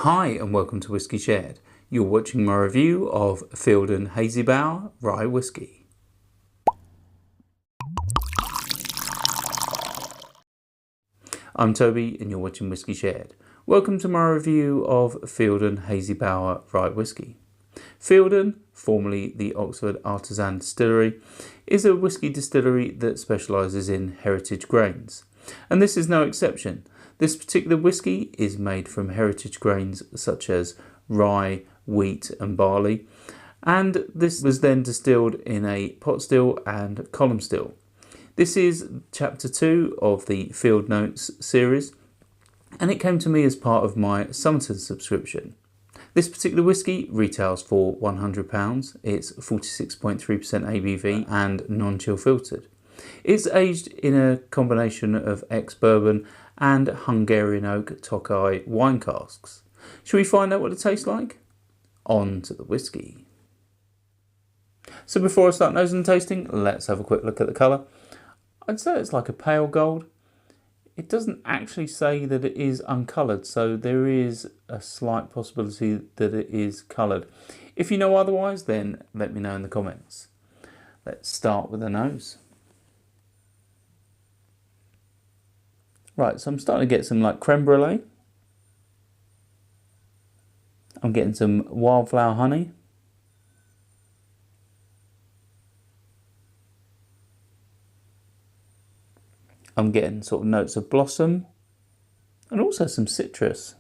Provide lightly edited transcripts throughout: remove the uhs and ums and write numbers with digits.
Hi and welcome to Whisky Shared. You're watching my review of Fielden Hazybower Rye Whisky. I'm Toby and you're watching Whisky Shared. Welcome to my review of Fielden Hazybower Rye Whisky. Fielden, formerly the Oxford Artisan Distillery, is a whisky distillery that specialises in heritage grains. And this is no exception. This particular whisky is made from heritage grains such as rye, wheat and barley, and this was then distilled in a pot still and column still. This is chapter 2 of the Field Notes series, and it came to me as part of my Somerton subscription. This particular whisky retails for £100. It's 46.3% ABV and non-chill filtered. It's aged in a combination of ex-bourbon and Hungarian oak Tokai wine casks. Shall we find out what it tastes like? On to the whisky. So before I start nosing and tasting, let's have a quick look at the colour. I'd say it's like a pale gold. It doesn't actually say that it is uncoloured, so there is a slight possibility that it is coloured. If you know otherwise, then let me know in the comments. Let's start with the nose. Right, so I'm starting to get some like creme brulee. I'm getting some wildflower honey. I'm getting sort of notes of blossom and also some citrus.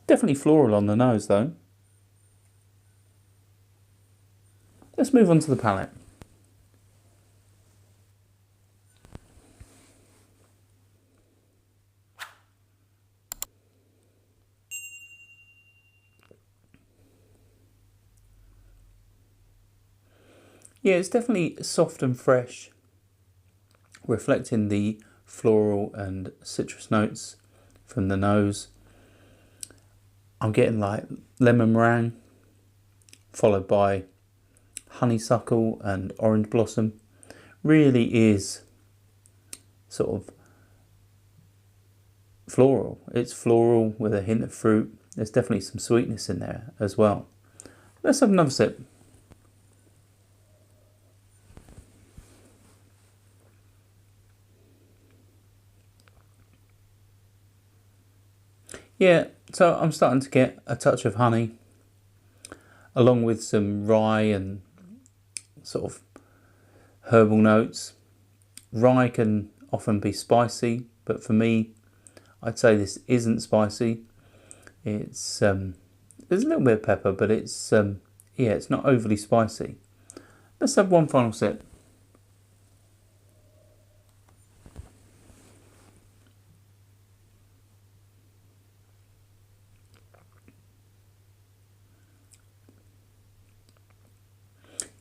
Definitely floral on the nose though. Let's move on to the palate. Yeah, it's definitely soft and fresh, reflecting the floral and citrus notes from the nose. I'm getting like lemon meringue, followed by honeysuckle and orange blossom. Really is sort of floral. It's floral with a hint of fruit. There's definitely some sweetness in there as well. Let's have another sip. Yeah, so I'm starting to get a touch of honey, along with some rye and sort of herbal notes. Rye can often be spicy, but for me, I'd say this isn't spicy. It's there's a little bit of pepper, but it's yeah, it's not overly spicy. Let's have one final sip.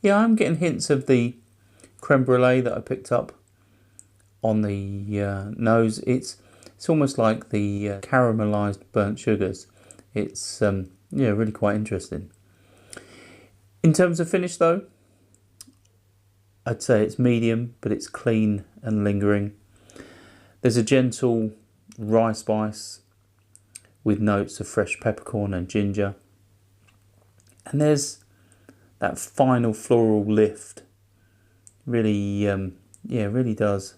Yeah, I'm getting hints of the creme brulee that I picked up on the nose. It's almost like the caramelized burnt sugars. It's yeah, really quite interesting. In terms of finish though, I'd say it's medium, but it's clean and lingering. There's a gentle rye spice with notes of fresh peppercorn and ginger. And there's that final floral lift. Really, yeah, really does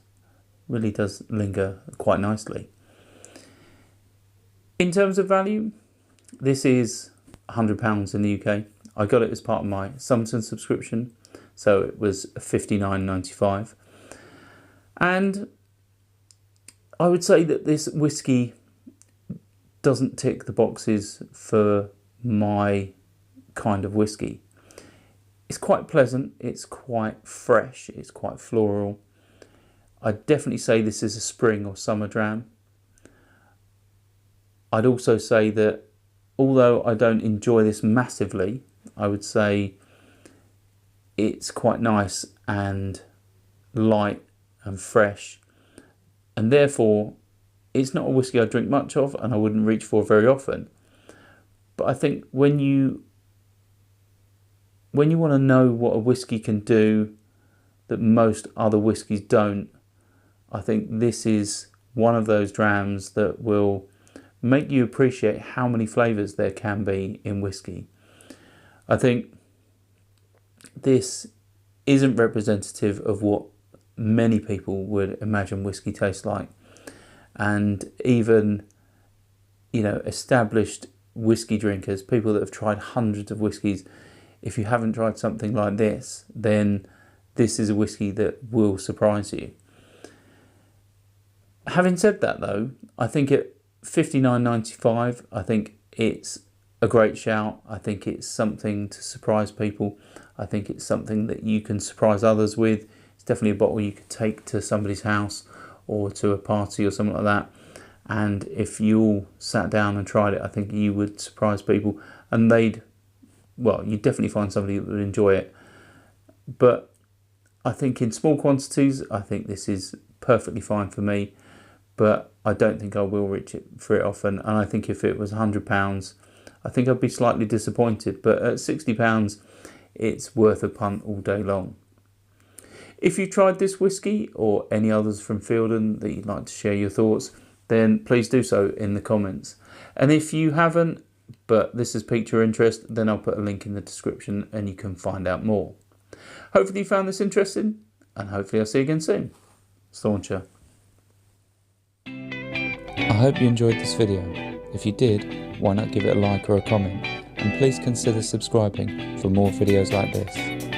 linger quite nicely. In terms of value, this is £100 in the UK. I got it as part of my Somerton subscription, so it was £59.95. And I would say that this whisky doesn't tick the boxes for my kind of whisky. It's quite pleasant, it's quite fresh, it's quite floral. I'd definitely say this is a spring or summer dram. I'd also say that although I don't enjoy this massively, I would say it's quite nice and light and fresh, and therefore it's not a whisky I drink much of and I wouldn't reach for very often. But I think when you want to know what a whisky can do that most other whiskies don't, I think this is one of those drams that will make you appreciate how many flavours there can be in whisky. I think this isn't representative of what many people would imagine whisky tastes like, and even, you know, established whisky drinkers, people that have tried hundreds of whiskies, if you haven't tried something like this, then this is a whisky that will surprise you. Having said that though, I think at $59.95, I think it's a great shout. I think it's something to surprise people. I think it's something that you can surprise others with. It's definitely a bottle you could take to somebody's house or to a party or something like that. And if you all sat down and tried it, I think you would surprise people, and you'd definitely find somebody that would enjoy it. But I think in small quantities, I think this is perfectly fine for me, but I don't think I will reach it for it often. And I think if it was £100, I think I'd be slightly disappointed, but at £60, it's worth a punt all day long. If you tried this whisky or any others from Fielden that you'd like to share your thoughts, then please do so in the comments. And if you haven't, but this has piqued your interest, then I'll put a link in the description and you can find out more. Hopefully you found this interesting, and hopefully I'll see you again soon. Stauncher. I hope you enjoyed this video. If you did, why not give it a like or a comment, and please consider subscribing for more videos like this.